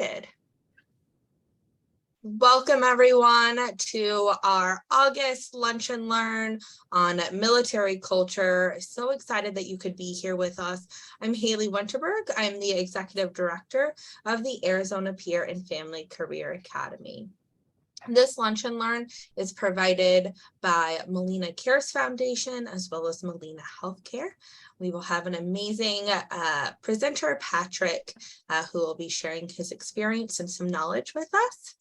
started. Welcome everyone to our August Lunch and Learn on military culture. So excited that you could be here with us. I'm Haley Winterberg. I'm the Executive Director of the Arizona Peer and Family Career Academy. This Lunch and Learn is provided by Molina Cares Foundation as well as Molina Healthcare. We will have an amazing presenter, Patrick, who will be sharing his experience and some knowledge with us.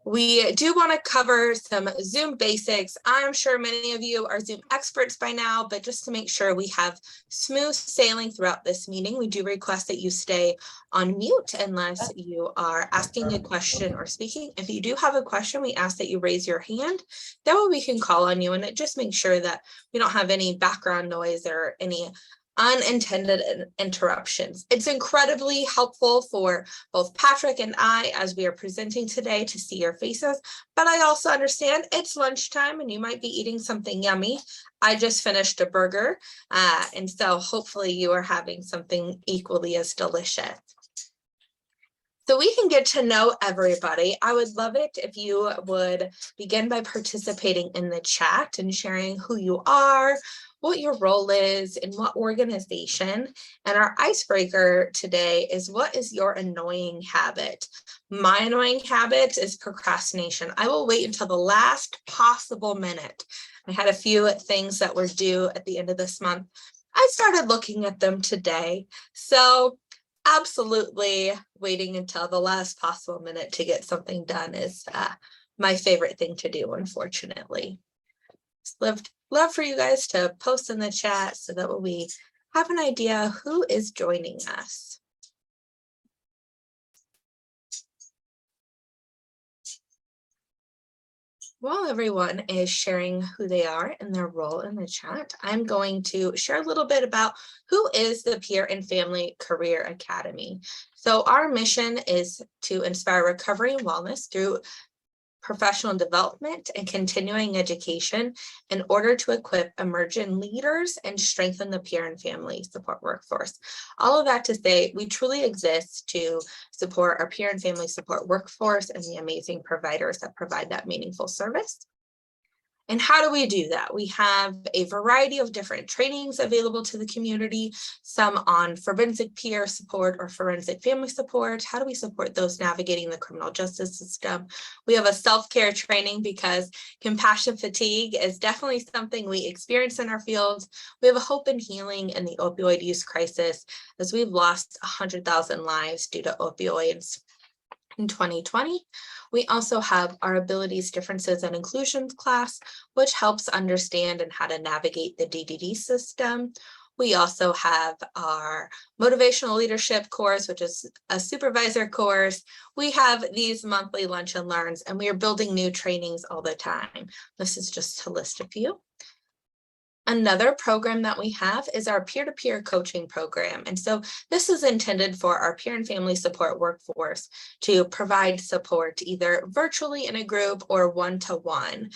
We do want to cover some Zoom basics. I'm sure many of you are Zoom experts by now, but just to make sure we have smooth sailing throughout this meeting, we do request that you stay on mute unless you are asking a question or speaking. If you do have a question, we ask that you raise your hand. That way we can call on you, and it just makes sure that we don't have any background noise or any unintended interruptions. It's incredibly helpful for both Patrick and I as we are presenting today to see your faces, but I also understand it's lunchtime and you might be eating something yummy. I just finished a burger, and so hopefully you are having something equally as delicious. So we can get to know everybody. I would love it if you would begin by participating in the chat and sharing who you are, what your role is, in what organization. And our icebreaker today is, what is your annoying habit? My annoying habit is procrastination. I will wait until the last possible minute. I had a few things that were due at the end of this month. I started looking at them today. So absolutely waiting until the last possible minute to get something done is my favorite thing to do, unfortunately. Love for you guys to post in the chat so that we have an idea who is joining us. While everyone is sharing who they are and their role in the chat, I'm going to share a little bit about who is the Peer and Family Career Academy. So our mission is to inspire recovery and wellness through professional development and continuing education in order to equip emerging leaders and strengthen the peer and family support workforce. All of that to say, we truly exist to support our peer and family support workforce and the amazing providers that provide that meaningful service. And how do we do that? We have a variety of different trainings available to the community, some on forensic peer support or forensic family support. How do we support those navigating the criminal justice system? We have a self-care training because compassion fatigue is definitely something we experience in our fields. We have a hope and healing in the opioid use crisis, as we've lost 100,000 lives due to opioids in 2020. We also have our abilities, differences, and inclusions class, which helps understand and how to navigate the DDD system. We also have our motivational leadership course, which is a supervisor course. We have these monthly lunch and learns, and we are building new trainings all the time. This is just to list a few. Another program that we have is our peer-to-peer coaching program. And so this is intended for our peer and family support workforce to provide support either virtually in a group or one-to-one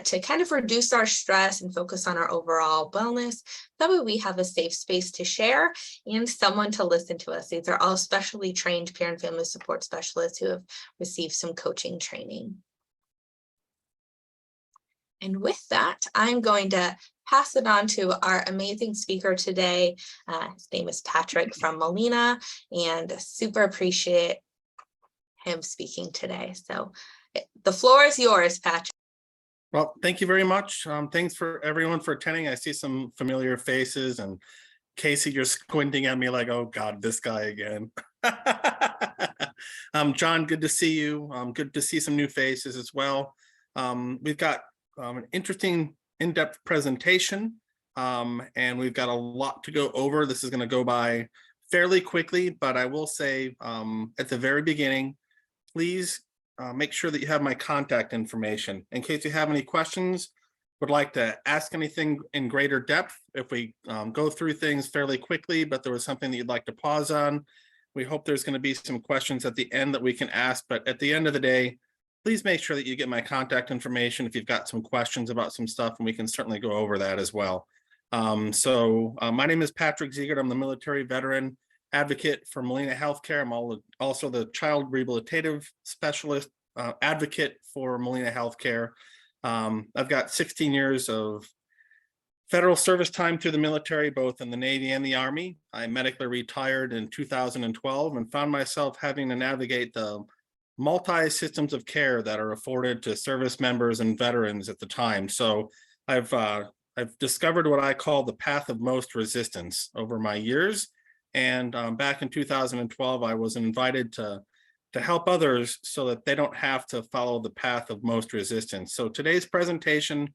to kind of reduce our stress and focus on our overall wellness. That way we have a safe space to share and someone to listen to us. These are all specially trained peer and family support specialists who have received some coaching training. And with that, I'm going to pass it on to our amazing speaker today. His name is Patrick from Molina, and super appreciate him speaking today. So the floor is yours, Patrick. Well, thank you very much. Thanks for everyone for attending. I see some familiar faces, and Casey, you're squinting at me like, oh God, this guy again. John, good to see you. Good to see some new faces as well. We've got an interesting in-depth presentation, and we've got a lot to go over. This is going to go by fairly quickly, but I will say at the very beginning, please make sure that you have my contact information in case you have any questions, would like to ask anything in greater depth. If we go through things fairly quickly, but there was something that you'd like to pause on, we hope there's going to be some questions at the end that we can ask. But at the end of the day, please make sure that you get my contact information if you've got some questions about some stuff, and we can certainly go over that as well. My name is Patrick Ziegert. I'm the military veteran advocate for Molina Healthcare. I'm also the child rehabilitative specialist advocate for Molina Healthcare. I've got 16 years of federal service time through the military, both in the Navy and the Army. I medically retired in 2012 and found myself having to navigate the multi-systems of care that are afforded to service members and veterans at the time. So I've discovered what I call the path of most resistance over my years. And back in 2012, I was invited to help others so that they don't have to follow the path of most resistance. So today's presentation,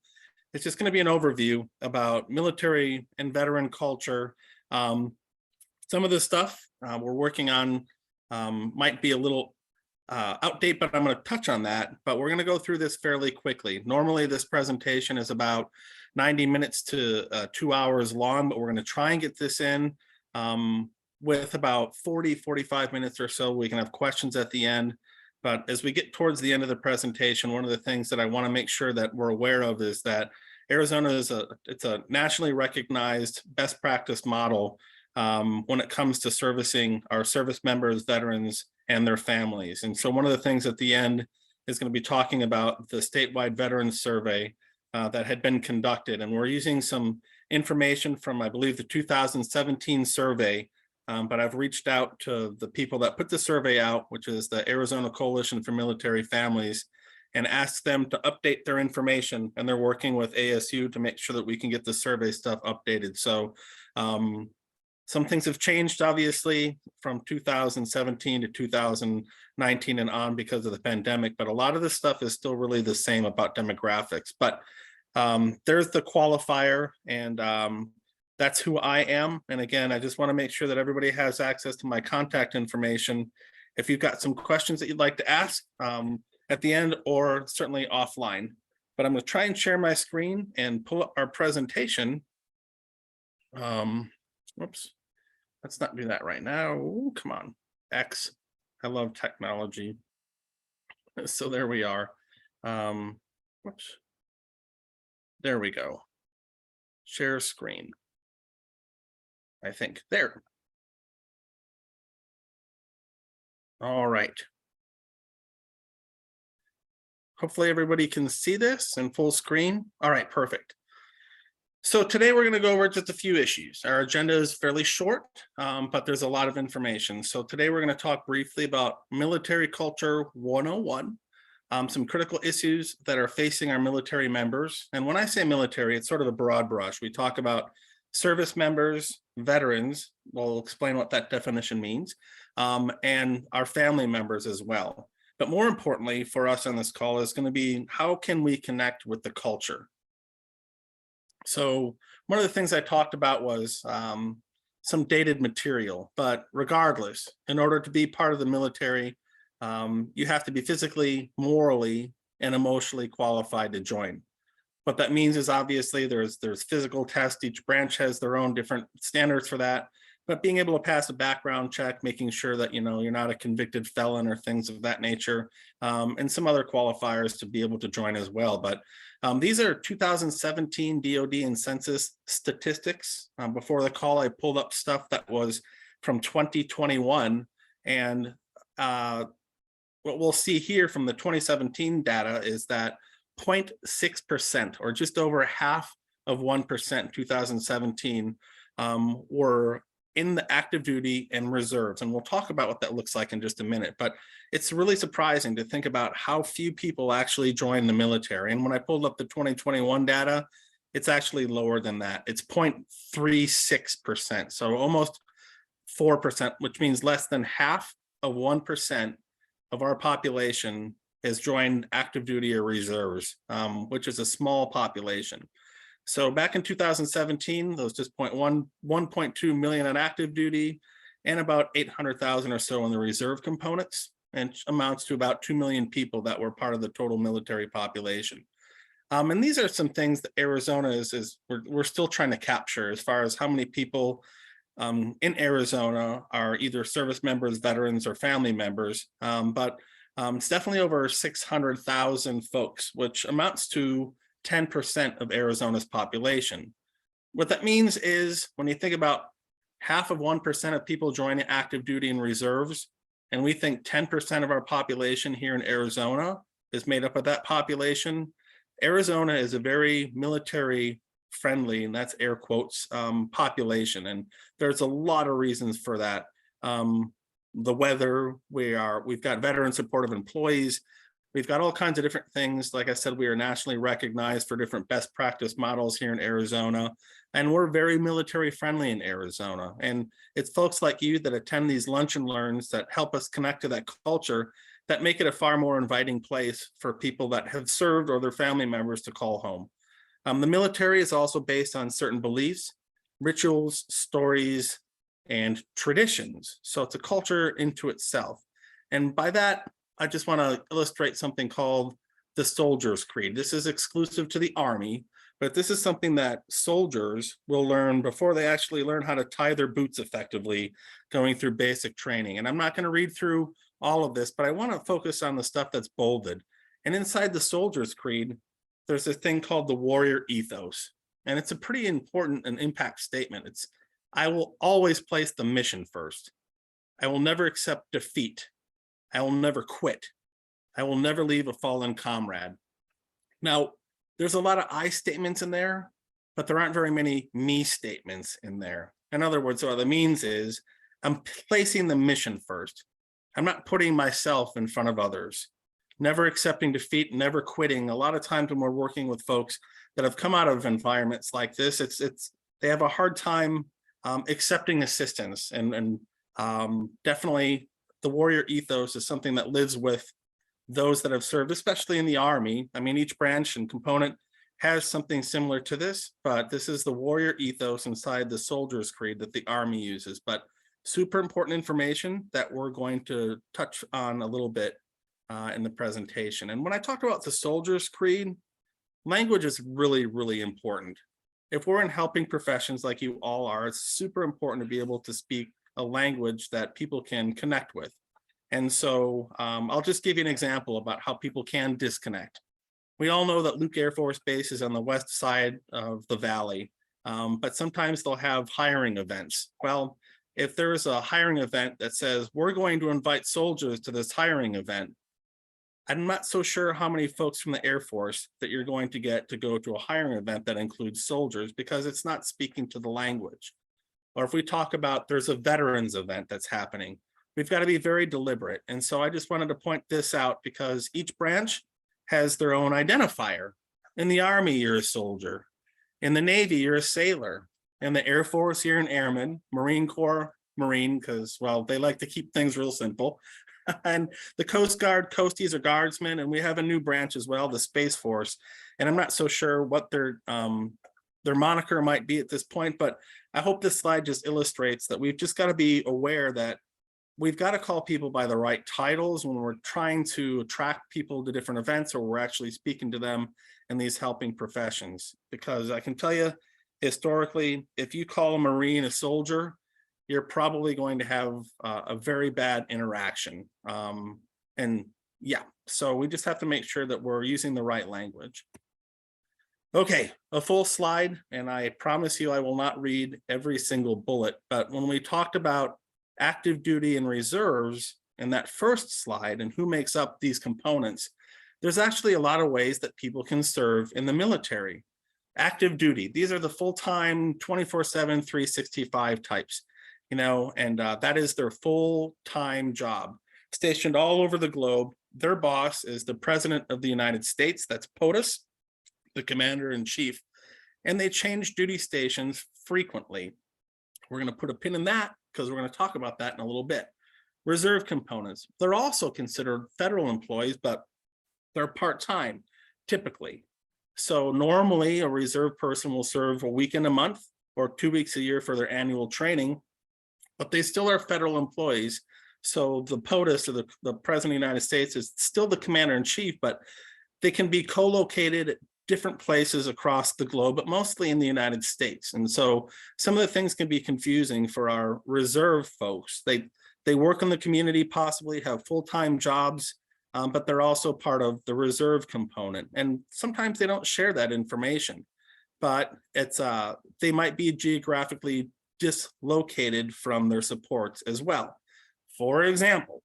it's just going to be an overview about military and veteran culture. Some of the stuff we're working on might be a little outdated, but I'm going to touch on that. But we're going to go through this fairly quickly. Normally, this presentation is about 90 minutes to 2 hours long, but we're going to try and get this in with about 45 minutes or so. We can have questions at the end. But as we get towards the end of the presentation, one of the things that I want to make sure that we're aware of is that Arizona is it's a nationally recognized best practice model when it comes to servicing our service members, veterans, and their families. And so one of the things at the end is going to be talking about the statewide veterans survey that had been conducted. And we're using some information from, I believe, the 2017 survey. But I've reached out to the people that put the survey out, which is the Arizona Coalition for Military Families, and asked them to update their information. And they're working with ASU to make sure that we can get the survey stuff updated. So some things have changed, obviously, from 2017 to 2019 and on because of the pandemic, but a lot of this stuff is still really the same about demographics. But there's the qualifier, and that's who I am. And again, I just want to make sure that everybody has access to my contact information. If you've got some questions that you'd like to ask at the end, or certainly offline. But I'm going to try and share my screen and pull up our presentation. Whoops, let's not do that right now. Ooh, come on, X. I love technology. So there we are. Whoops. There we go. Share screen. I think there. All right. Hopefully everybody can see this in full screen. All right, perfect. So today we're going to go over just a few issues. Our agenda is fairly short, but there's a lot of information. So today we're going to talk briefly about military culture 101, some critical issues that are facing our military members. And when I say military, it's sort of a broad brush. We talk about service members, veterans, we'll explain what that definition means, and our family members as well. But more importantly for us on this call is going to be, how can we connect with the culture? So one of the things I talked about was some dated material, but regardless, in order to be part of the military, you have to be physically, morally, and emotionally qualified to join. What that means is obviously there's physical tests. Each branch has their own different standards for that. But being able to pass a background check, making sure that you're not a convicted felon or things of that nature, and some other qualifiers to be able to join as well. But these are 2017 DoD and census statistics. Before the call, I pulled up stuff that was from 2021, and what we'll see here from the 2017 data is that 0.6%, or just over half of 1% 2017 were in the active duty and reserves. And we'll talk about what that looks like in just a minute. But it's really surprising to think about how few people actually join the military. And when I pulled up the 2021 data, it's actually lower than that. It's 0.36%. So almost 4%, which means less than half of 1% of our population has joined active duty or reserves, which is a small population. So back in 2017, there was just 1.2 million on active duty and about 800,000 or so in the reserve components, and amounts to about 2 million people that were part of the total military population. And these are some things that Arizona we're still trying to capture, as far as how many people in Arizona are either service members, veterans, or family members. But it's definitely over 600,000 folks, which amounts to 10% of Arizona's population. What that means is when you think about half of 1% of people joining active duty and reserves, and we think 10% of our population here in Arizona is made up of that population. Arizona is a very military friendly, and that's air quotes, population. And there's a lot of reasons for that. The weather, we've got veteran supportive employees. We've got all kinds of different things. Like I said, we are nationally recognized for different best practice models here in Arizona, and we're very military friendly in Arizona. And it's folks like you that attend these lunch and learns that help us connect to that culture that make it a far more inviting place for people that have served or their family members to call home. The military is also based on certain beliefs, rituals, stories, and traditions. So it's a culture into itself. And by that, I just want to illustrate something called the Soldier's Creed. This is exclusive to the Army, but this is something that soldiers will learn before they actually learn how to tie their boots effectively, going through basic training. And I'm not going to read through all of this, but I want to focus on the stuff that's bolded. And inside the Soldier's Creed, there's a thing called the warrior ethos. And it's a pretty important and impact statement. It's, I will always place the mission first. I will never accept defeat. I will never quit. I will never leave a fallen comrade. Now, there's a lot of I statements in there, but there aren't very many me statements in there. In other words, what that means is I'm placing the mission first. I'm not putting myself in front of others. Never accepting defeat, never quitting. A lot of times when we're working with folks that have come out of environments like this, they have a hard time accepting assistance, and definitely the warrior ethos is something that lives with those that have served, especially in the Army. I mean, each branch and component has something similar to this, but this is the warrior ethos inside the Soldier's Creed that the Army uses. But super important information that we're going to touch on a little bit in the presentation. And when I talked about the Soldier's Creed, language is really, really important. If we're in helping professions like you all are, it's super important to be able to speak a language that people can connect with. And so I'll just give you an example about how people can disconnect. We all know that Luke Air Force Base is on the west side of the valley, but sometimes they'll have hiring events. Well, if there's a hiring event that says, we're going to invite soldiers to this hiring event, I'm not so sure how many folks from the Air Force that you're going to get to go to a hiring event that includes soldiers, because it's not speaking to the language. Or if we talk about there's a veterans event that's happening, we've got to be very deliberate. And so I just wanted to point this out because each branch has their own identifier. In the Army, you're a soldier. In the Navy, you're a sailor. In the Air Force, you're an airman. Marine Corps, Marine, because, well, they like to keep things real simple. And the Coast Guard, Coasties are guardsmen, and we have a new branch as well, the Space Force. And I'm not so sure what their moniker might be at this point, but I hope this slide just illustrates that we've just got to be aware that we've got to call people by the right titles when we're trying to attract people to different events, or we're actually speaking to them in these helping professions. Because I can tell you, historically, if you call a Marine a soldier, you're probably going to have a very bad interaction. And yeah, so we just have to make sure that we're using the right language. Okay, a full slide, and I promise you I will not read every single bullet, but when we talked about active duty and reserves in that first slide and who makes up these components, there's actually a lot of ways that people can serve in the military. Active duty, these are the full-time 24/7, 365 types. And that is their full-time job, stationed all over the globe. Their boss is the President of the United States, that's POTUS, the Commander-in-Chief, and they change duty stations frequently. We're going to put a pin in that because we're going to talk about that in a little bit. Reserve components, they're also considered federal employees, but they're part-time, typically. So normally a reserve person will serve a week in a month or 2 weeks a year for their annual training, but they still are federal employees. So the POTUS, or the President of the United States, is still the Commander-in-Chief, but they can be co-located at different places across the globe, but mostly in the United States. And so some of the things can be confusing for our reserve folks. They work in the community, possibly have full-time jobs, but they're also part of the reserve component. And sometimes they don't share that information. but it's they might be geographically dislocated from their supports as well. For example,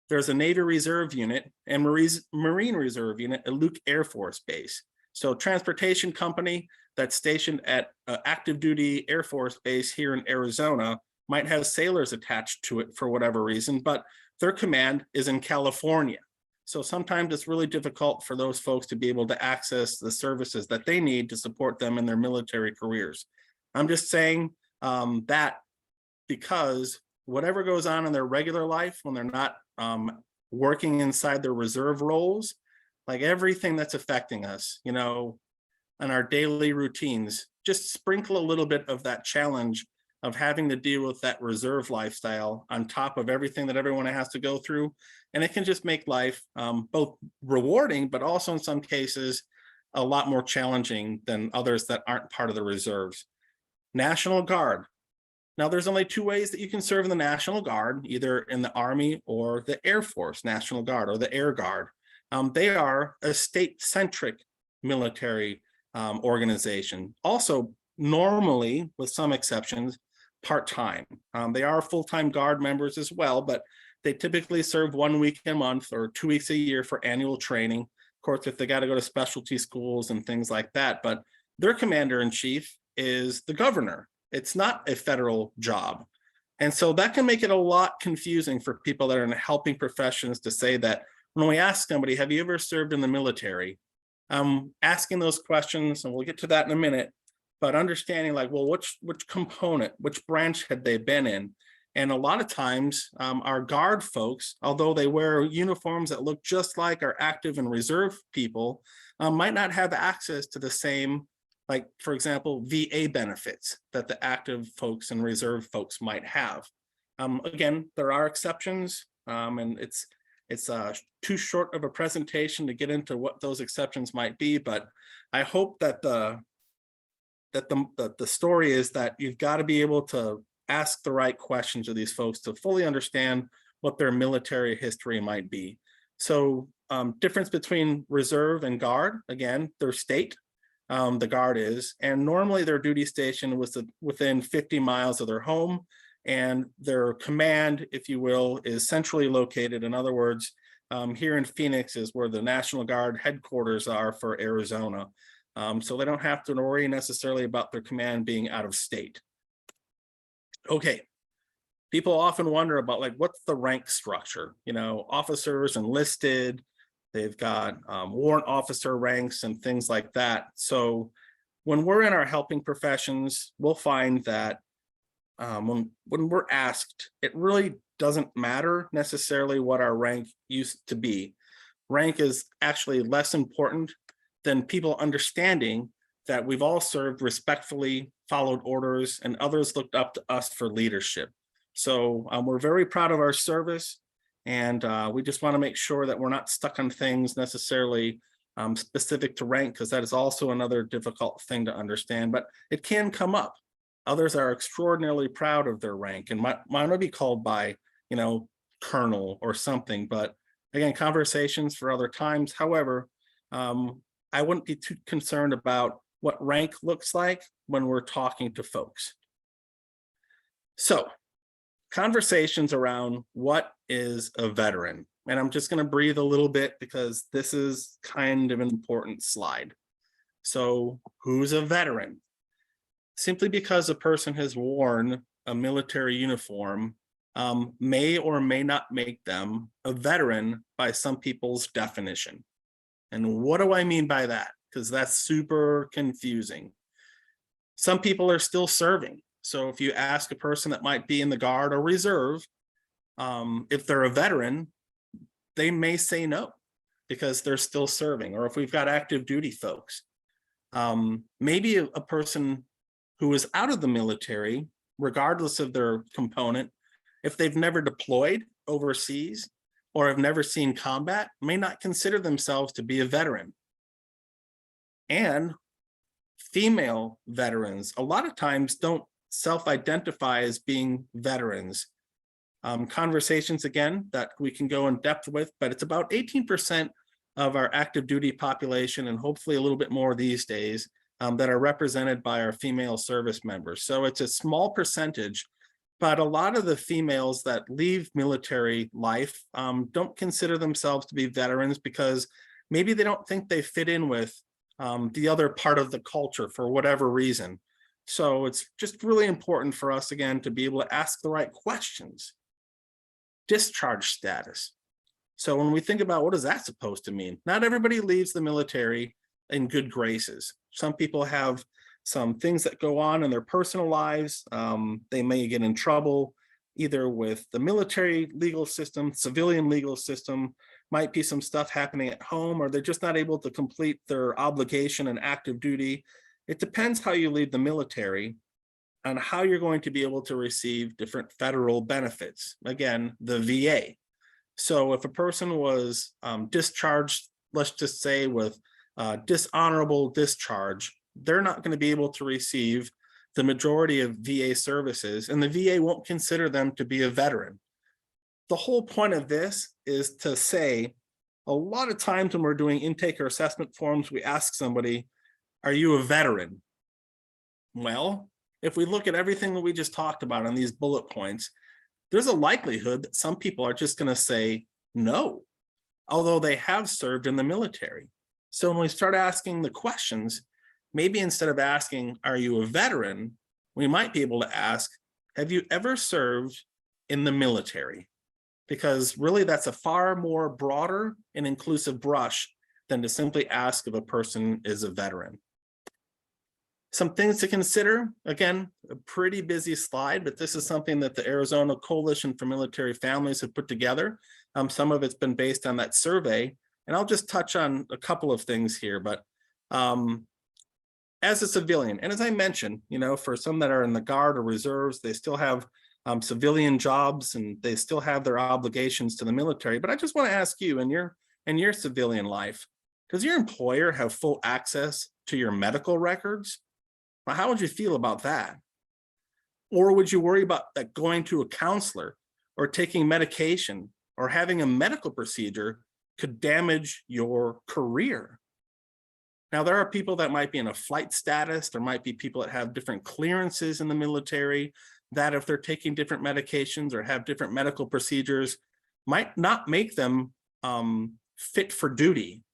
there's a Navy Reserve Unit and Marine Reserve Unit at Luke Air Force Base. So transportation company that's stationed at active duty Air Force Base here in Arizona might have sailors attached to it for whatever reason, but their command is in California. So sometimes it's really difficult for those folks to be able to access the services that they need to support them in their military careers. I'm just saying that because whatever goes on in their regular life when they're not working inside their reserve roles, like everything that's affecting us, you know, in our daily routines, just sprinkle a little bit of that challenge of having to deal with that reserve lifestyle on top of everything that everyone has to go through. And it can just make life both rewarding, but also in some cases, a lot more challenging than others that aren't part of the reserves. National Guard. Now, there's only two ways that you can serve in the National Guard, either in the Army or the Air Force National Guard or the Air Guard. They are a state-centric military organization. Also, normally, with some exceptions, part-time. They are full-time Guard members as well, but they typically serve 1 week a month or 2 weeks a year for annual training. Of course, if they got to go to specialty schools and things like that, but their commander-in-chief is the governor. It's not a federal job. And so that can make it a lot confusing for people that are in helping professions to say that when we ask somebody, have you ever served in the military? Asking those questions, and we'll get to that in a minute, but understanding like, well, which component, which branch had they been in? And a lot of times our Guard folks, although they wear uniforms that look just like our active and reserve people, might not have access to the same, like, for example, VA benefits that the active folks and reserve folks might have. Again, there are exceptions, and it's too short of a presentation to get into what those exceptions might be, but I hope that the story is that you've got to be able to ask the right questions of these folks to fully understand what their military history might be. So difference between reserve and Guard, again, their state, the Guard is, and normally their duty station was within 50 miles of their home, and their command, if you will, is centrally located. In other words, here in Phoenix is where the National Guard headquarters are for Arizona. So they don't have to worry necessarily about their command being out of state. Okay, people often wonder about like, what's the rank structure? You know, officers enlisted, they've got warrant officer ranks and things like that. So when we're in our helping professions, we'll find that when we're asked, it really doesn't matter necessarily what our rank used to be. Rank is actually less important than people understanding that we've all served respectfully, followed orders, and others looked up to us for leadership. So we're very proud of our service, and we just want to make sure that we're not stuck on things necessarily specific to rank, because that is also another difficult thing to understand, but it can come up. Others are extraordinarily proud of their rank and might want to be called by, you know, colonel or something, but again, conversations for other times. However, I wouldn't be too concerned about what rank looks like when we're talking to folks. So, conversations around what is a veteran. And I'm just going to breathe a little bit because this is kind of an important slide. So, who's a veteran? Simply because a person has worn a military uniform may or may not make them a veteran by some people's definition. And what do I mean by that? Because that's super confusing. Some people are still serving. So if you ask a person that might be in the Guard or Reserve, if they're a veteran, they may say no because they're still serving. Or if we've got active duty folks, maybe a person who is out of the military, regardless of their component, if they've never deployed overseas or have never seen combat, may not consider themselves to be a veteran. And female veterans, a lot of times don't self-identify as being veterans. Conversations, again, that we can go in depth with, but it's about 18% of our active duty population, and hopefully a little bit more these days, that are represented by our female service members. So it's a small percentage, but a lot of the females that leave military life don't consider themselves to be veterans because maybe they don't think they fit in with the other part of the culture for whatever reason. So it's just really important for us, again, to be able to ask the right questions. Discharge status. So when we think about what is that supposed to mean? Not everybody leaves the military in good graces. Some people have some things that go on in their personal lives. They may get in trouble either with the military legal system, civilian legal system, might be some stuff happening at home, or they're just not able to complete their obligation and active duty. It depends how you leave the military on how you're going to be able to receive different federal benefits. Again, the VA. So if a person was discharged, let's just say with dishonorable discharge, they're not going to be able to receive the majority of VA services, and the VA won't consider them to be a veteran. The whole point of this is to say, a lot of times when we're doing intake or assessment forms, we ask somebody, are you a veteran? Well, if we look at everything that we just talked about on these bullet points, there's a likelihood that some people are just going to say no, although they have served in the military. So when we start asking the questions, maybe instead of asking, are you a veteran, we might be able to ask, have you ever served in the military? Because really that's a far more broader and inclusive brush than to simply ask if a person is a veteran. Some things to consider, again, a pretty busy slide, but this is something that the Arizona Coalition for Military Families have put together. Some of it's been based on that survey, and I'll just touch on a couple of things here. But as a civilian, and as I mentioned, for some that are in the Guard or reserves, they still have civilian jobs and they still have their obligations to the military. But I just want to ask you, in your civilian life, does your employer have full access to your medical records? Well, how would you feel about that? Or would you worry about that going to a counselor or taking medication or having a medical procedure could damage your career? Now, there are people that might be in a flight status. There might be people that have different clearances in the military that if they're taking different medications or have different medical procedures, might not make them fit for duty.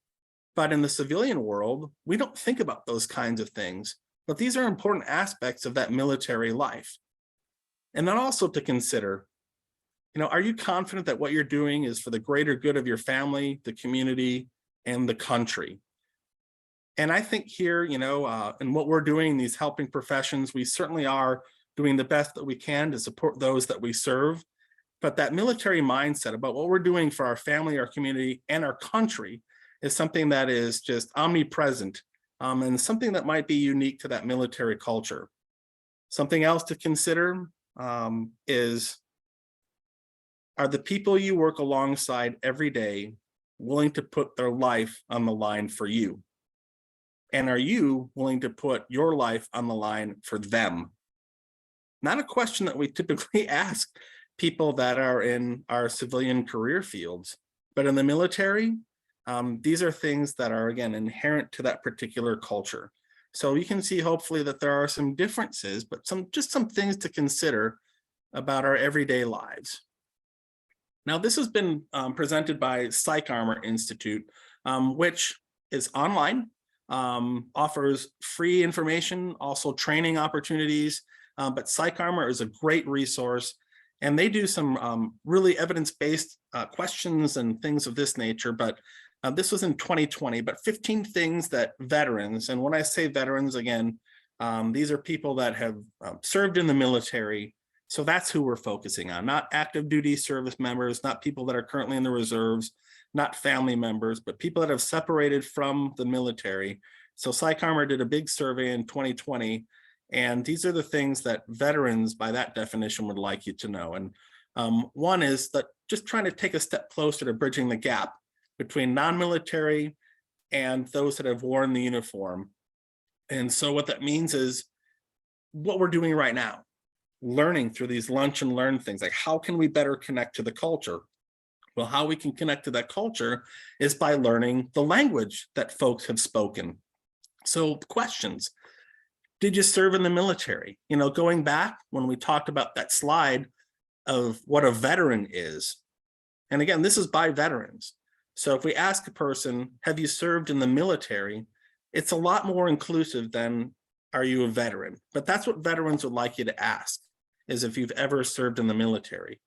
But in the civilian world, we don't think about those kinds of things. But these are important aspects of that military life. And then also to consider, are you confident that what you're doing is for the greater good of your family, the community, and the country? And I think here, in what we're doing, these helping professions, we certainly are doing the best that we can to support those that we serve. But that military mindset about what we're doing for our family, our community, and our country is something that is just omnipresent. And something that might be unique to that military culture. Something else to consider is, are the people you work alongside every day willing to put their life on the line for you? And are you willing to put your life on the line for them? Not a question that we typically ask people that are in our civilian career fields, but in the military, these are things that are, again, inherent to that particular culture. So you can see hopefully that there are some differences, but just some things to consider about our everyday lives. Now, this has been presented by PsychArmor Institute, which is online, offers free information, also training opportunities, but PsychArmor is a great resource. And they do some really evidence-based questions and things of this nature, but this was in 2020, but 15 things that veterans, and when I say veterans, again, these are people that have served in the military. So that's who we're focusing on, not active duty service members, not people that are currently in the reserves, not family members, but people that have separated from the military. So PsychArmor did a big survey in 2020, and these are the things that veterans, by that definition, would like you to know. And one is that just trying to take a step closer to bridging the gap between non-military and those that have worn the uniform. And so what that means is what we're doing right now, learning through these lunch and learn things, like how can we better connect to the culture? Well, how we can connect to that culture is by learning the language that folks have spoken. So questions. Did you serve in the military? Going back when we talked about that slide of what a veteran is. And again, this is by veterans. So if we ask a person, have you served in the military? It's a lot more inclusive than, are you a veteran? But that's what veterans would like you to ask, is if you've ever served in the military.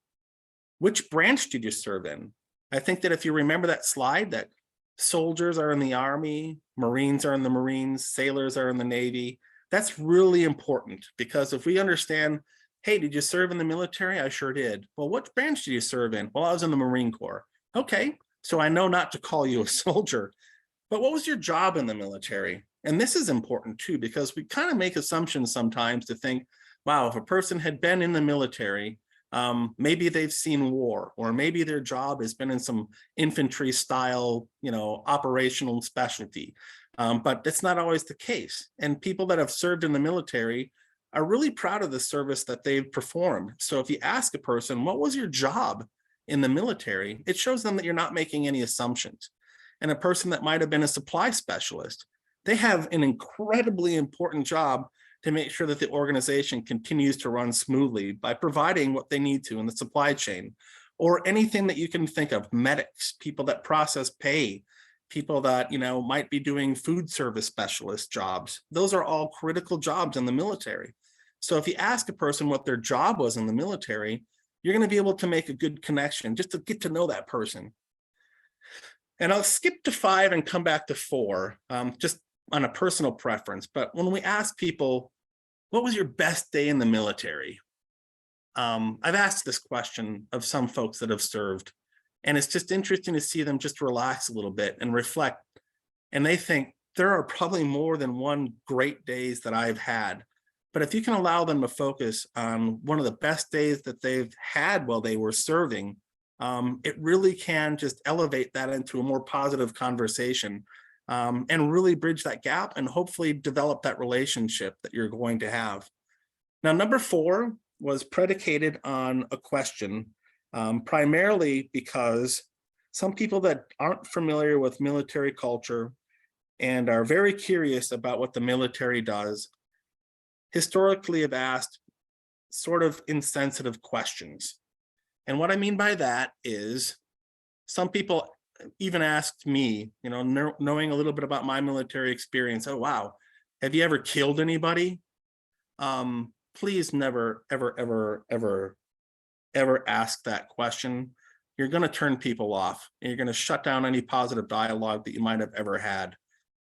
Which branch did you serve in? I think that if you remember that slide, that soldiers are in the Army, Marines are in the Marines, sailors are in the Navy. That's really important, because if we understand, hey, did you serve in the military? I sure did. Well, what branch did you serve in? Well, I was in the Marine Corps. Okay, so I know not to call you a soldier, but what was your job in the military? And this is important too, because we kind of make assumptions sometimes to think, wow, if a person had been in the military, maybe they've seen war, or maybe their job has been in some infantry style, operational specialty. But that's not always the case. And people that have served in the military are really proud of the service that they've performed. So if you ask a person, what was your job in the military? It shows them that you're not making any assumptions. And a person that might have been a supply specialist, they have an incredibly important job to make sure that the organization continues to run smoothly by providing what they need to in the supply chain, or anything that you can think of, medics, people that process pay, people that, might be doing food service specialist jobs. Those are all critical jobs in the military. So if you ask a person what their job was in the military, you're going to be able to make a good connection just to get to know that person. And I'll skip to 5 and come back to 4, just on a personal preference. But when we ask people, what was your best day in the military? I've asked this question of some folks that have served, and it's just interesting to see them just relax a little bit and reflect. And they think there are probably more than one great days that I've had. But if you can allow them to focus on one of the best days that they've had while they were serving, it really can just elevate that into a more positive conversation, and really bridge that gap and hopefully develop that relationship that you're going to have. Now, number 4 was predicated on a question, primarily because some people that aren't familiar with military culture and are very curious about what the military does, historically have asked sort of insensitive questions. And what I mean by that is, some people even asked me, knowing a little bit about my military experience, oh, wow, have you ever killed anybody? Please never, ever, ever, ever, ever ask that question. You're going to turn people off, and you're going to shut down any positive dialogue that you might have ever had.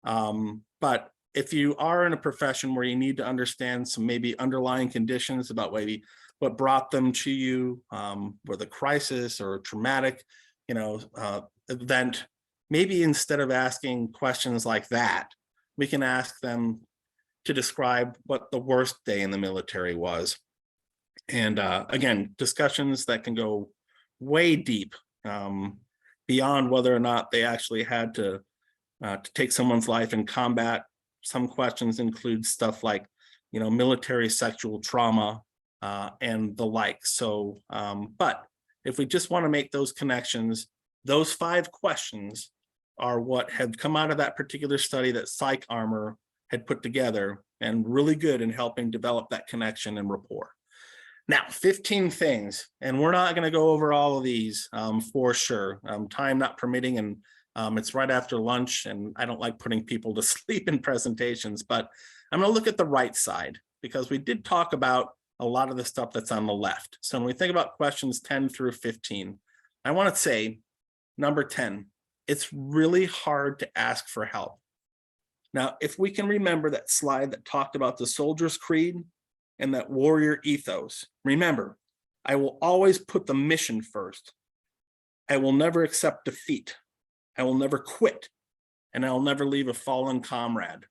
But if you are in a profession where you need to understand some maybe underlying conditions about maybe what brought them to you, with a crisis or a traumatic, event, maybe instead of asking questions like that, we can ask them to describe what the worst day in the military was. And again, discussions that can go way deep, beyond whether or not they actually had to take someone's life in combat. Some questions include stuff like, military sexual trauma, and the like. So, but if we just want to make those connections, those 5 questions are what have come out of that particular study that Psych Armor had put together, and really good in helping develop that connection and rapport. Now, 15 things, and we're not going to go over all of these, for sure, time not permitting, and it's right after lunch, and I don't like putting people to sleep in presentations, but I'm going to look at the right side, because we did talk about a lot of the stuff that's on the left. So when we think about questions 10 through 15, I want to say, number 10, it's really hard to ask for help. Now, if we can remember that slide that talked about the soldier's creed and that warrior ethos, remember, I will always put the mission first. I will never accept defeat. I will never quit, and I will never leave a fallen comrade.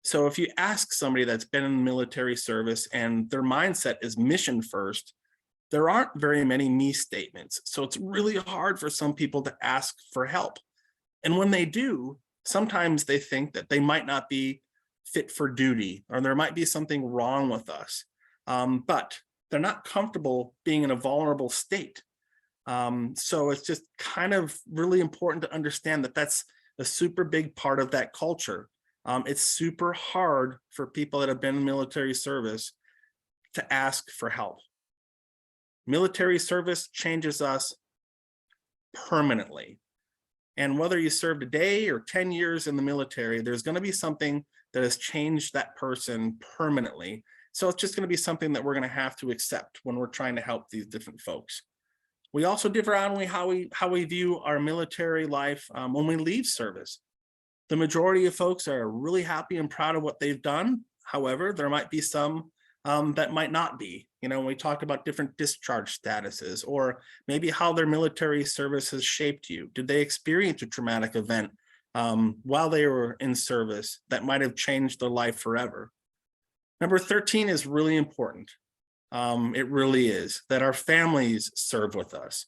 So if you ask somebody that's been in military service and their mindset is mission first, there aren't very many me statements. So it's really hard for some people to ask for help. And when they do, sometimes they think that they might not be fit for duty, or there might be something wrong with us. But they're not comfortable being in a vulnerable state. So it's just kind of really important to understand that that's a super big part of that culture. It's super hard for people that have been in military service to ask for help. Military service changes us permanently. And whether you served a day or 10 years in the military, there's going to be something that has changed that person permanently. So it's just going to be something that we're going to have to accept when we're trying to help these different folks. We also differ on how we view our military life when we leave service. The majority of folks are really happy and proud of what they've done. However, there might be some that might not be. You know, when we talk about different discharge statuses, or maybe how their military service has shaped you. Did they experience a traumatic event while they were in service that might have changed their life forever? Number 13 is really important. It really is, that our families serve with us.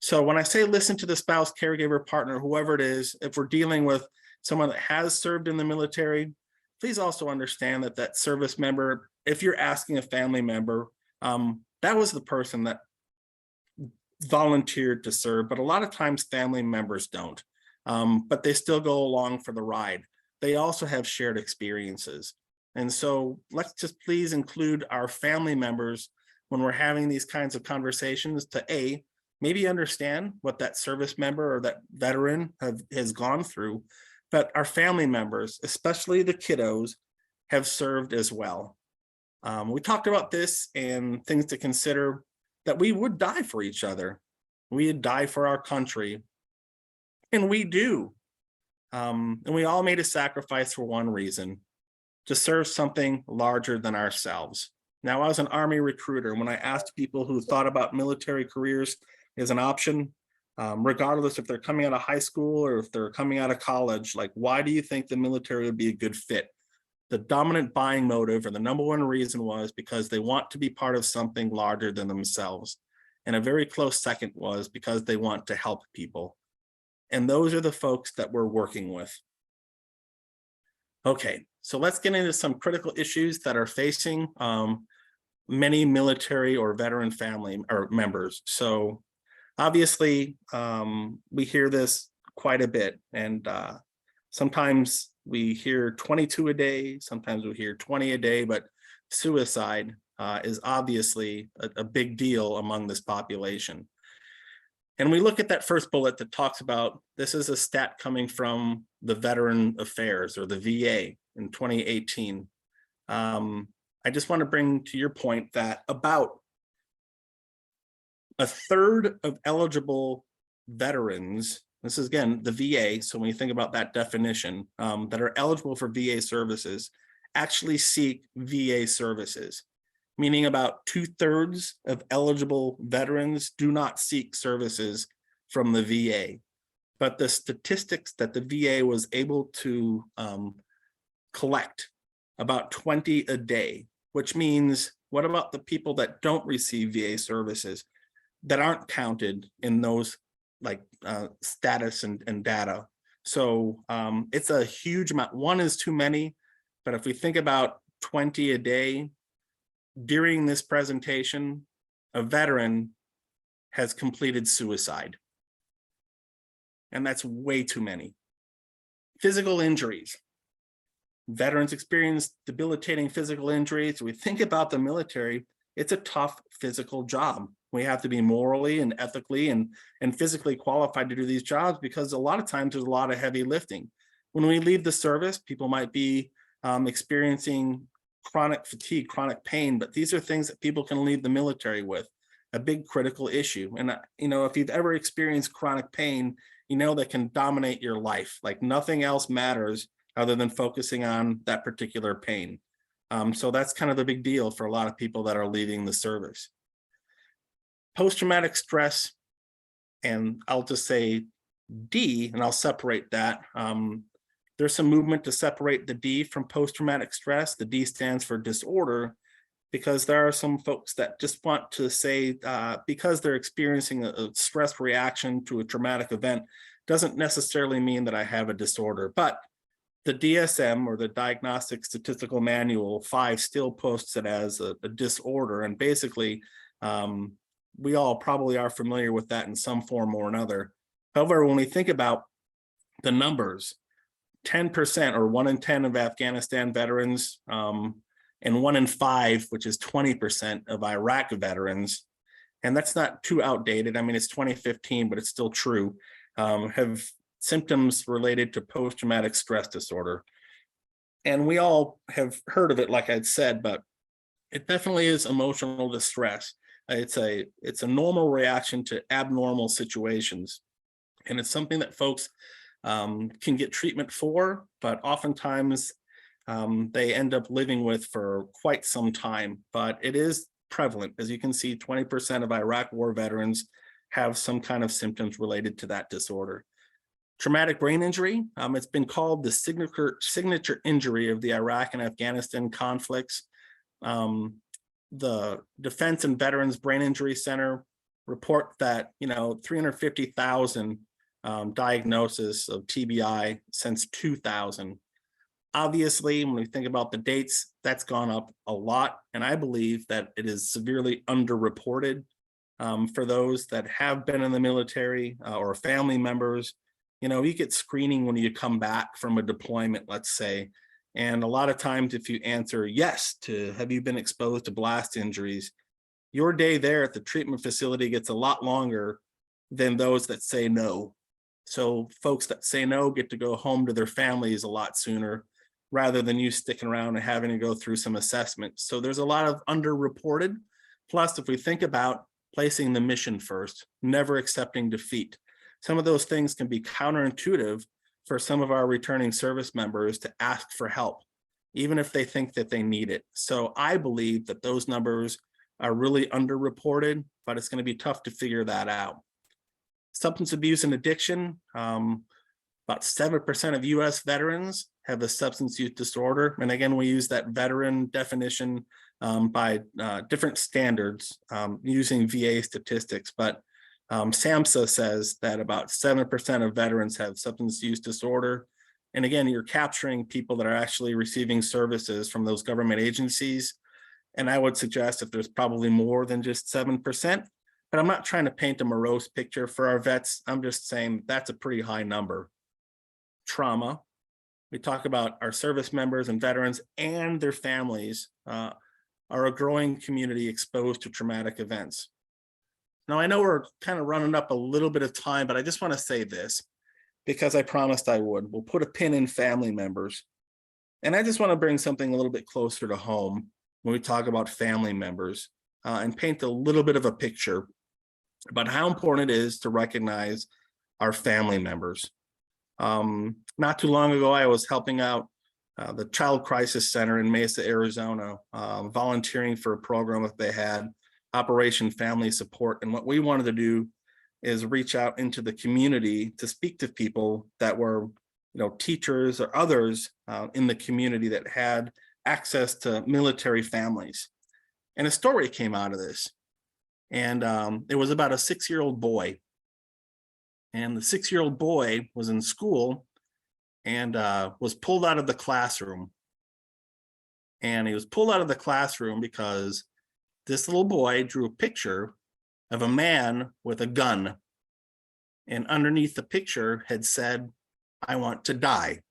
So when I say listen to the spouse, caregiver, partner, whoever it is, if we're dealing with someone that has served in the military, please also understand that that service member, if you're asking a family member, that was the person that volunteered to serve, but a lot of times family members don't, but they still go along for the ride. They also have shared experiences. And so let's just please include our family members when we're having these kinds of conversations to maybe understand what that service member or that veteran has gone through, but our family members, especially the kiddos, have served as well. We talked about this and things to consider, that we would die for each other. We would die for our country, and we do. And we all made a sacrifice for one reason: to serve something larger than ourselves. Now, I was an Army recruiter. When I asked people who thought about military careers as an option, regardless if they're coming out of high school or if they're coming out of college, like, why do you think the military would be a good fit? The dominant buying motive, or the number one reason, was because they want to be part of something larger than themselves. And a very close second was because they want to help people. And those are the folks that we're working with. Okay, so let's get into some critical issues that are facing many military or veteran family or members. So obviously, we hear this quite a bit, and sometimes we hear 22 a day, sometimes we hear 20 a day, but suicide is obviously a big deal among this population. And we look at that first bullet that talks about, this is a stat coming from the Veteran Affairs, or the VA, in 2018. I just want to bring to your point that about a third of eligible veterans, this is again the VA, so when you think about that definition, that are eligible for VA services, actually seek VA services. Meaning about 2/3 of eligible veterans do not seek services from the VA. But the statistics that the VA was able to collect, about 20 a day, which means, what about the people that don't receive VA services, that aren't counted in those status and data? So it's a huge amount. One is too many, but if we think about 20 a day, during this presentation, a veteran has completed suicide. And that's way too many. Physical injuries. Veterans experience debilitating physical injuries. We think about the military, it's a tough physical job. We have to be morally and ethically and physically qualified to do these jobs, because a lot of times there's a lot of heavy lifting. When we leave the service, people might be experiencing chronic fatigue, chronic pain, but these are things that people can leave the military with, a big critical issue. And if you've ever experienced chronic pain, that can dominate your life. Like, nothing else matters other than focusing on that particular pain. So that's kind of the big deal for a lot of people that are leaving the service. Post-traumatic stress, and I'll just say D, and I'll separate that. There's some movement to separate the D from post-traumatic stress. The D stands for disorder, because there are some folks that just want to say, because they're experiencing a stress reaction to a traumatic event, doesn't necessarily mean that I have a disorder. But the DSM, or the Diagnostic Statistical Manual 5, still posts it as a disorder. And basically, we all probably are familiar with that in some form or another. However, when we think about the numbers, 10% or 1 in 10 of Afghanistan veterans, and 1 in 5, which is 20% of Iraq veterans, and that's not too outdated. I mean, it's 2015, but it's still true, have symptoms related to post-traumatic stress disorder. And we all have heard of it, like I'd said, but it definitely is emotional distress. It's a normal reaction to abnormal situations. And it's something that folks can get treatment for, but oftentimes they end up living with for quite some time. But it is prevalent. As you can see, 20% of Iraq war veterans have some kind of symptoms related to that disorder. Traumatic brain injury, it's been called the signature injury of the Iraq and Afghanistan conflicts. The Defense and Veterans Brain Injury Center report that 350,000 diagnoses of TBI since 2000. Obviously, when we think about the dates, that's gone up a lot, and I believe that it is severely underreported for those that have been in the military or family members. You get screening when you come back from a deployment, let's say, and a lot of times if you answer yes to have you been exposed to blast injuries, your day there at the treatment facility gets a lot longer than those that say no. So folks that say no get to go home to their families a lot sooner, rather than you sticking around and having to go through some assessments. So there's a lot of underreported. Plus, if we think about placing the mission first, never accepting defeat, some of those things can be counterintuitive for some of our returning service members to ask for help, even if they think that they need it. So I believe that those numbers are really underreported, but it's going to be tough to figure that out. Substance abuse and addiction, about 7% of US veterans have a substance use disorder. And again, we use that veteran definition by different standards using VA statistics, but SAMHSA says that about 7% of veterans have substance use disorder. And again, you're capturing people that are actually receiving services from those government agencies. And I would suggest that there's probably more than just 7%, but I'm not trying to paint a morose picture for our vets. I'm just saying that's a pretty high number. Trauma. We talk about our service members and veterans and their families are a growing community exposed to traumatic events. Now, I know we're kind of running up a little bit of time, but I just want to say this because I promised I would. We'll put a pin in family members. And I just want to bring something a little bit closer to home when we talk about family members and paint a little bit of a picture about how important it is to recognize our family members. Not too long ago, I was helping out the Child Crisis Center in Mesa, Arizona, volunteering for a program that they had, Operation Family Support. And what we wanted to do is reach out into the community to speak to people that were, teachers or others in the community that had access to military families. And a story came out of this. And it was about a 6-year-old boy. And the 6-year-old boy was in school and was pulled out of the classroom. And he was pulled out of the classroom because this little boy drew a picture of a man with a gun. And underneath the picture had said, "I want to die."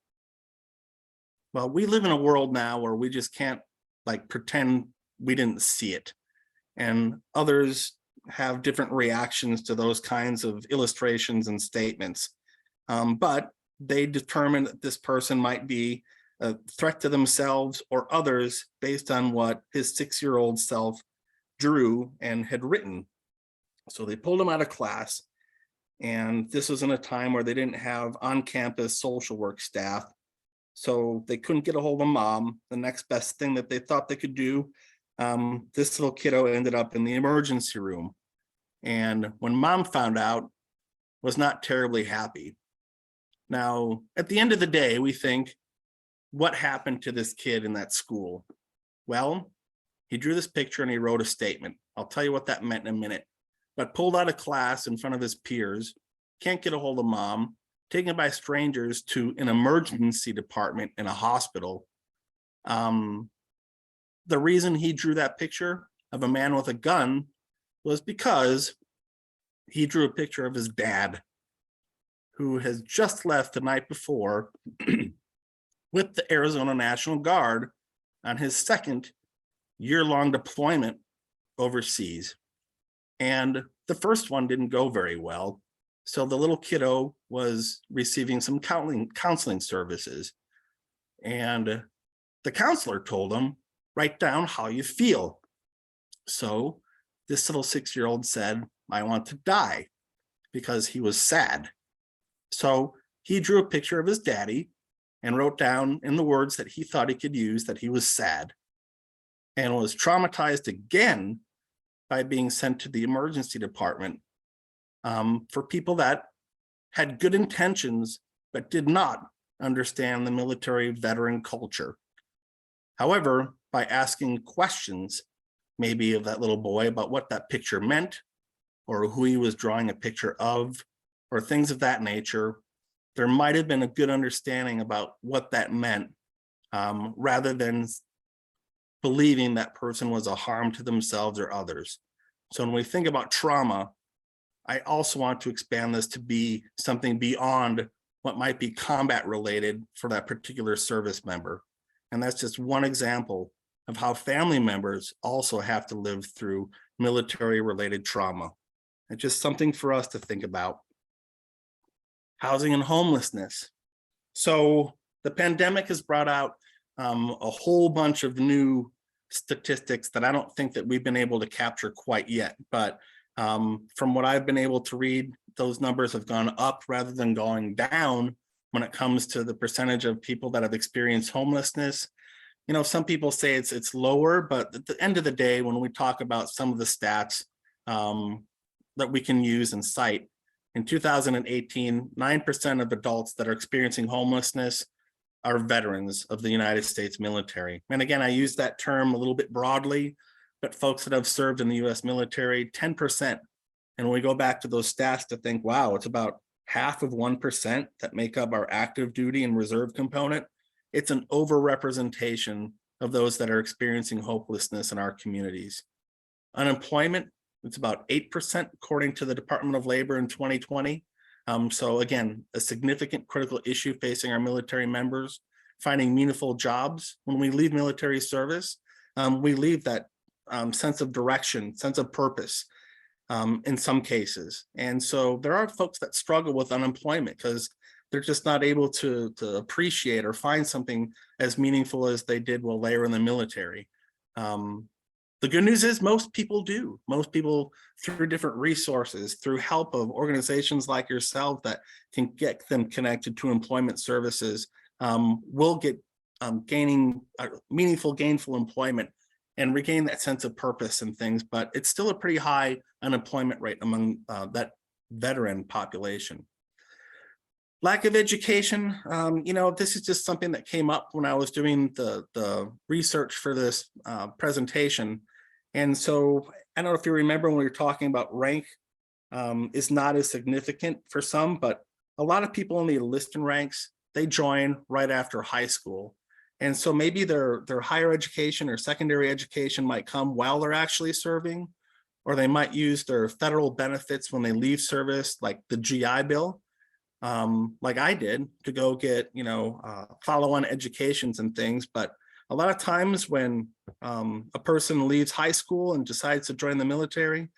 Well, we live in a world now where we just can't pretend we didn't see it. And others have different reactions to those kinds of illustrations and statements. But they determine that this person might be a threat to themselves or others based on what his 6-year-old self drew and had written. So they pulled him out of class. And this was in a time where they didn't have on-campus social work staff. So they couldn't get a hold of mom. The next best thing that they thought they could do, this little kiddo ended up in the emergency room. And when mom found out, was not terribly happy. Now, at the end of the day, we think, what happened to this kid in that school? Well, he drew this picture and he wrote a statement. I'll tell you what that meant in a minute. But pulled out of class in front of his peers, can't get a hold of mom, taken by strangers to an emergency department in a hospital. The reason he drew that picture of a man with a gun was because he drew a picture of his dad. who has just left the night before with the Arizona National Guard on his second year-long deployment overseas. And the first one didn't go very well. So the little kiddo was receiving some counseling services. And the counselor told him, write down how you feel. So this little 6-year-old said, I want to die, because he was sad. So he drew a picture of his daddy and wrote down in the words that he thought he could use that he was sad, and was traumatized again by being sent to the emergency department for people that had good intentions but did not understand the military veteran culture. However, by asking questions, maybe of that little boy about what that picture meant, or who he was drawing a picture of, or things of that nature, there might have been a good understanding about what that meant, rather than believing that person was a harm to themselves or others. So when we think about trauma, I also want to expand this to be something beyond what might be combat related for that particular service member. And that's just one example of how family members also have to live through military related trauma. It's just something for us to think about. Housing and homelessness. So the pandemic has brought out a whole bunch of new statistics that I don't think that we've been able to capture quite yet. But from what I've been able to read, those numbers have gone up rather than going down when it comes to the percentage of people that have experienced homelessness. You know, some people say it's lower, but at the end of the day, when we talk about some of the stats that we can use and cite, in 2018, 9% of adults that are experiencing homelessness are veterans of the United States military. And again, I use that term a little bit broadly, but folks that have served in the US military, 10%. And when we go back to those stats to think, wow, it's about half of 1% that make up our active duty and reserve component. It's an overrepresentation of those that are experiencing hopelessness in our communities. Unemployment, it's about 8% according to the Department of Labor in 2020. So again, a significant critical issue facing our military members, finding meaningful jobs. When we leave military service, we leave that sense of direction, sense of purpose in some cases. And so there are folks that struggle with unemployment because they're just not able to appreciate or find something as meaningful as they did while they were in the military. The good news is most people do. Most people, through different resources, through help of organizations like yourself that can get them connected to employment services, will get gaining meaningful, gainful employment and regain that sense of purpose and things. But it's still a pretty high unemployment rate among that veteran population. Lack of education, you know, this is just something that came up when I was doing the research for this presentation. And so I don't know if you remember when we were talking about rank is not as significant for some, but a lot of people in the enlisted ranks, they join right after high school. And so maybe their higher education or secondary education might come while they're actually serving, or they might use their federal benefits when they leave service, like the GI Bill. Like I did, to go get, you know, follow-on educations and things. But a lot of times when a person leaves high school and decides to join the military,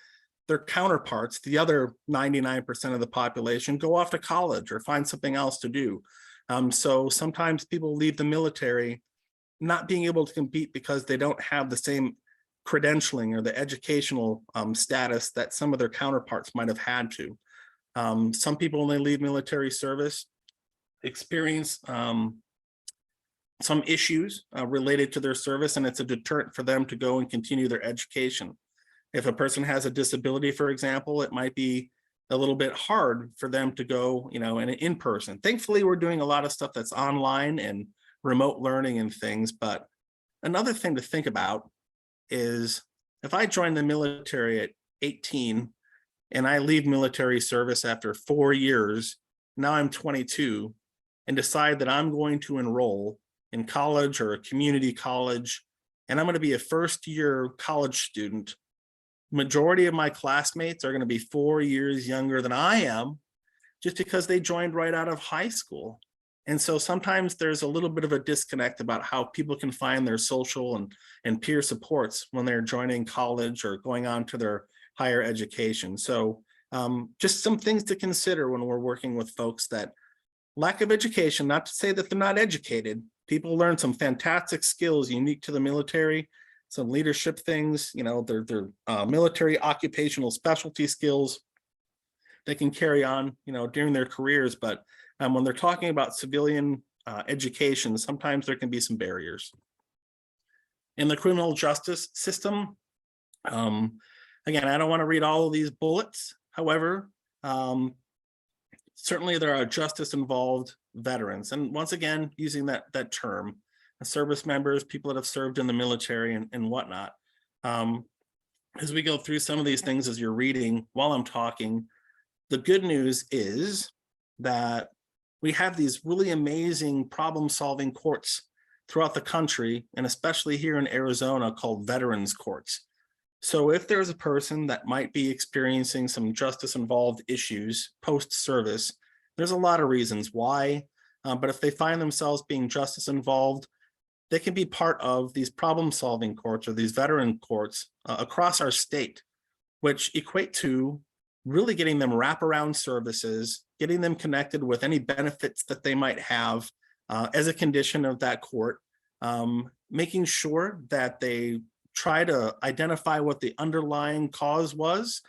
their counterparts, the other 99% of the population, go off to college or find something else to do. So sometimes people leave the military not being able to compete because they don't have the same credentialing or the educational status that some of their counterparts might have had to. Some people, when they leave military service, experience some issues related to their service, and it's a deterrent for them to go and continue their education. If a person has a disability, for example, it might be a little bit hard for them to go, you know, in person. Thankfully, we're doing a lot of stuff that's online and remote learning and things. But another thing to think about is if I join the military at 18 and I leave military service after 4 years, now I'm 22, and decide that I'm going to enroll in college or a community college, and I'm going to be a first-year college student. Majority of my classmates are going to be 4 years younger than I am. just because they joined right out of high school. And so sometimes there's a little bit of a disconnect about how people can find their social and peer supports when they're joining college or going on to their higher education. So just some things to consider when we're working with folks that lack of education, not to say that they're not educated. People learn some fantastic skills unique to the military, some leadership things, their military occupational specialty skills they can carry on, during their careers. But when they're talking about civilian education, sometimes there can be some barriers. In the criminal justice system, again, I don't want to read all of these bullets. However, certainly there are justice-involved veterans. And once again, using that term, service members, people that have served in the military and whatnot. As we go through some of these things as you're reading while I'm talking, the good news is that we have these really amazing problem-solving courts throughout the country, and especially here in Arizona, called veterans courts. So if there's a person that might be experiencing some justice-involved issues post-service, there's a lot of reasons why, but if they find themselves being justice-involved, they can be part of these problem-solving courts or these veteran courts across our state, which equate to really getting them wraparound services, getting them connected with any benefits that they might have as a condition of that court, making sure that they try to identify what the underlying cause was.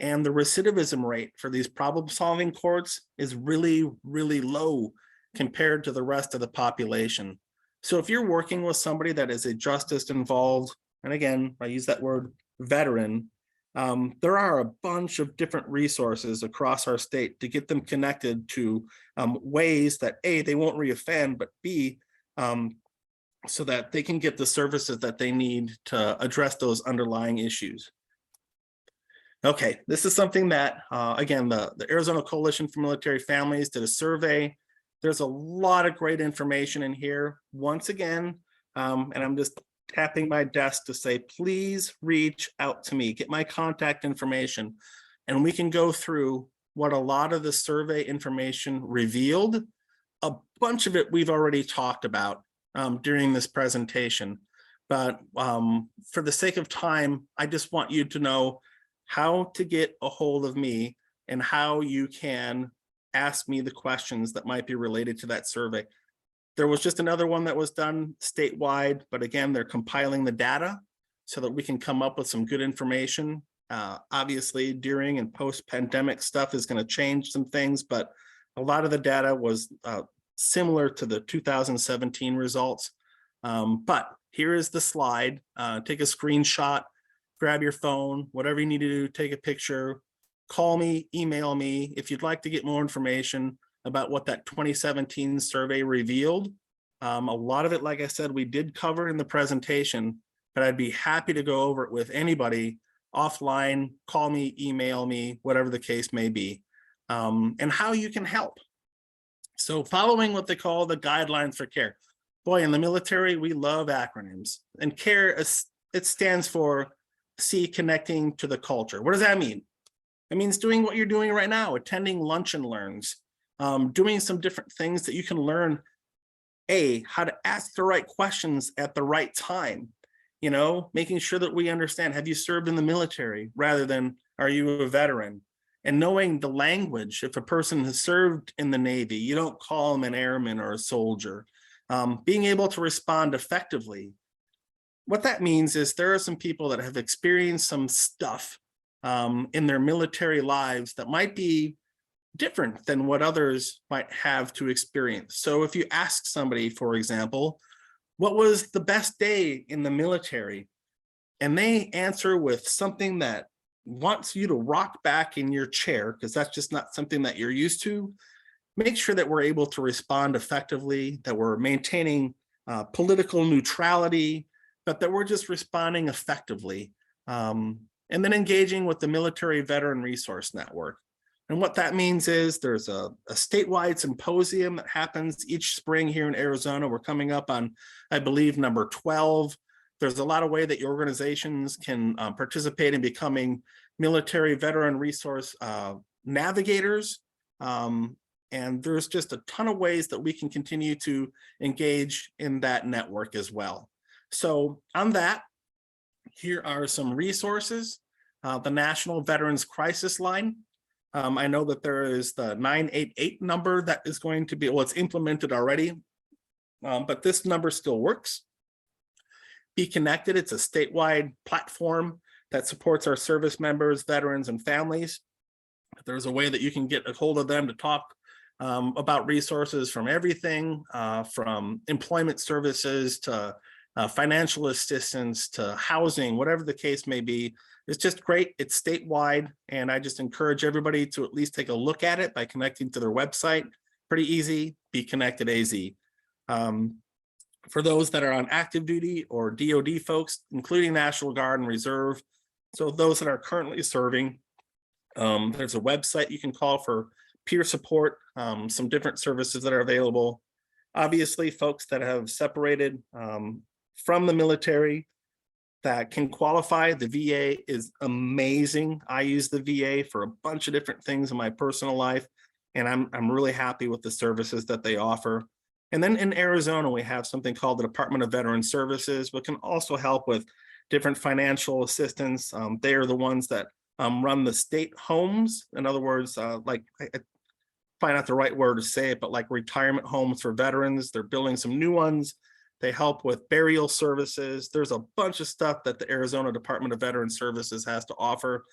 And the recidivism rate for these problem-solving courts is really, really low compared to the rest of the population. So if you're working with somebody that is a justice-involved, and again, I use that word veteran, there are a bunch of different resources across our state to get them connected to ways that A, they won't reoffend, but B, so that they can get the services that they need to address those underlying issues. Okay, this is something that, again, the Arizona Coalition for Military Families did a survey. There's a lot of great information in here. Once again, and I'm just tapping my desk to say, please reach out to me, get my contact information, and we can go through what a lot of the survey information revealed. A bunch of it we've already talked about during this presentation, but for the sake of time, I just want you to know how to get a hold of me and how you can ask me the questions that might be related to that survey. There was just another one that was done statewide, but again, they're compiling the data so that we can come up with some good information. Obviously, during and post-pandemic stuff is going to change some things, but a lot of the data was similar to the 2017 results. But here is the slide. Take a screenshot, grab your phone, whatever you need to do, take a picture, call me, email me. If you'd like to get more information about what that 2017 survey revealed, a lot of it, like I said, we did cover in the presentation, but I'd be happy to go over it with anybody offline. Call me, email me, whatever the case may be, and how you can help. So following what they call the guidelines for care. Boy, in the military, we love acronyms, and CARE, it stands for C, connecting to the culture. What does that mean? It means doing what you're doing right now, attending lunch and learns, doing some different things that you can learn, A, how to ask the right questions at the right time, making sure that we understand, have you served in the military rather than are you a veteran? And knowing the language. If a person has served in the Navy, you don't call them an airman or a soldier. Being able to respond effectively. What that means is there are some people that have experienced some stuff in their military lives that might be different than what others might have to experience. So if you ask somebody, for example, what was the best day in the military? And they answer with something that wants you to rock back in your chair, because that's just not something that you're used to, make sure that we're able to respond effectively, that we're maintaining political neutrality, but that we're just responding effectively. And then engaging with the Military Veteran Resource Network. And what that means is there's a statewide symposium that happens each spring here in Arizona. We're coming up on, I believe, number 12. There's a lot of way that your organizations can participate in becoming military veteran resource navigators. And there's just a ton of ways that we can continue to engage in that network as well. So on that, here are some resources. The National Veterans Crisis Line. I know that there is the 988 number that is going to be, well, it's implemented already, but this number still works. Be Connected, it's a statewide platform that supports our service members, veterans, and families. There's a way that you can get a hold of them to talk about resources from everything, from employment services to financial assistance to housing, whatever the case may be. It's just great. It's statewide, and I just encourage everybody to at least take a look at it by connecting to their website. Pretty easy, Be Connected AZ. For those that are on active duty or DoD folks, including National Guard and Reserve, so those that are currently serving, there's a website you can call for peer support, some different services that are available. Obviously, folks that have separated from the military that can qualify, the VA is amazing. I use the VA for a bunch of different things in my personal life, and I'm really happy with the services that they offer. And then in Arizona, we have something called the Department of Veteran Services, which can also help with different financial assistance. They are the ones that run the state homes. In other words, like, probably not the right word to say it, but like retirement homes for veterans. They're building some new ones. They help with burial services. There's a bunch of stuff that the Arizona Department of Veteran Services has to offer.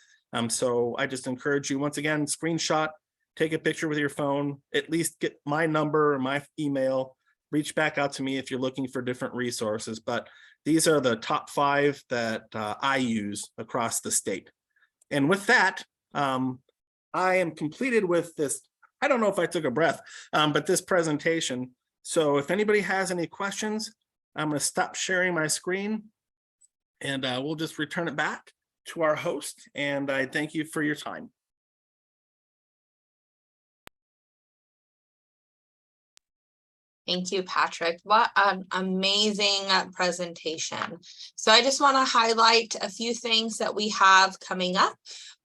So I just encourage you, once again, screenshot, take a picture with your phone, at least get my number or my email, reach back out to me if you're looking for different resources. But these are the top 5 that I use across the state. And with that, I am completed with this. I don't know if I took a breath, but this presentation. So if anybody has any questions, I'm going to stop sharing my screen and we'll just return it back to our host. And I thank you for your time. Thank you, Patrick. What an amazing presentation. So I just want to highlight a few things that we have coming up.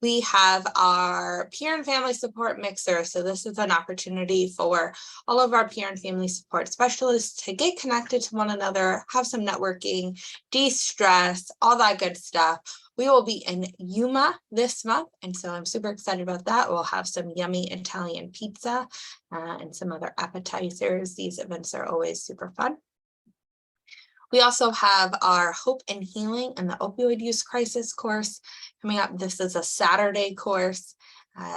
We have our peer and family support mixer. So this is an opportunity for all of our peer and family support specialists to get connected to one another, have some networking, de-stress, all that good stuff. We will be in Yuma this month, and so I'm super excited about that. We'll have some yummy Italian pizza and some other appetizers. These events are always super fun. We also have our Hope and Healing and the Opioid Use Crisis course coming up. This is a Saturday course.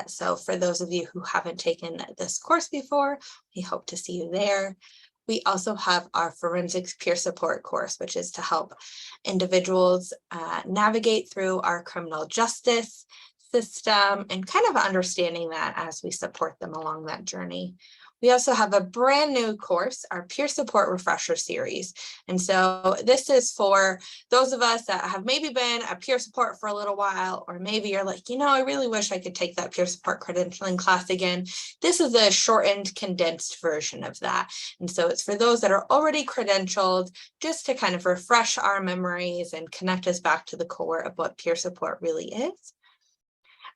So for those of you who haven't taken this course before, we hope to see you there. We also have our Forensics Peer Support course, which is to help individuals navigate through our criminal justice system and kind of understanding that as we support them along that journey. We also have a brand new course, our Peer Support Refresher Series. And so this is for those of us that have maybe been a peer support for a little while, or maybe you're like, you know, I really wish I could take that peer support credentialing class again. This is a shortened, condensed version of that. And so it's for those that are already credentialed, just to kind of refresh our memories and connect us back to the core of what peer support really is.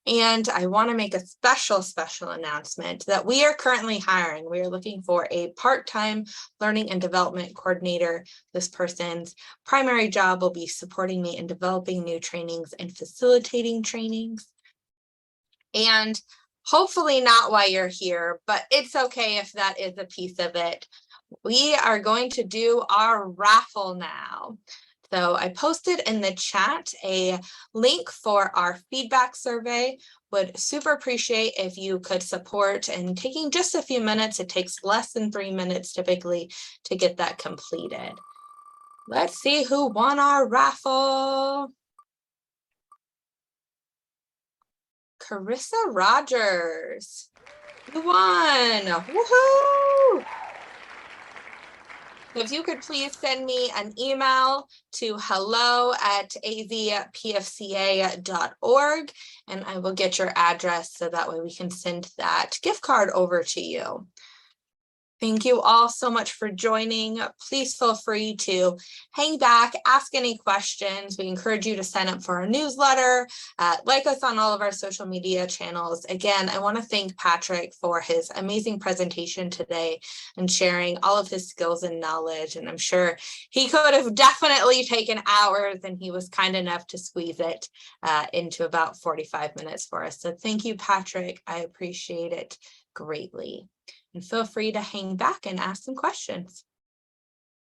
And I want to make a special announcement that we are currently hiring. We are looking for a part-time learning and development coordinator. This person's primary job will be supporting me in developing new trainings and facilitating trainings. And hopefully not while you're here, but it's okay if that is a piece of it. We are going to do our raffle now. So I posted in the chat a link for our feedback survey. Would super appreciate if you could support in taking just a few minutes. It takes less than 3 minutes typically to get that completed. Let's see who won our raffle. Carissa Rogers. You won. Woohoo! If you could please send me an email to hello@azpfca.org, and I will get your address so that way we can send that gift card over to you. Thank you all so much for joining. Please feel free to hang back, ask any questions. We encourage you to sign up for our newsletter, like us on all of our social media channels. Again, I want to thank Patrick for his amazing presentation today and sharing all of his skills and knowledge. And I'm sure he could have definitely taken hours, and he was kind enough to squeeze it into about 45 minutes for us. So thank you, Patrick. I appreciate it greatly. And feel free to hang back and ask some questions.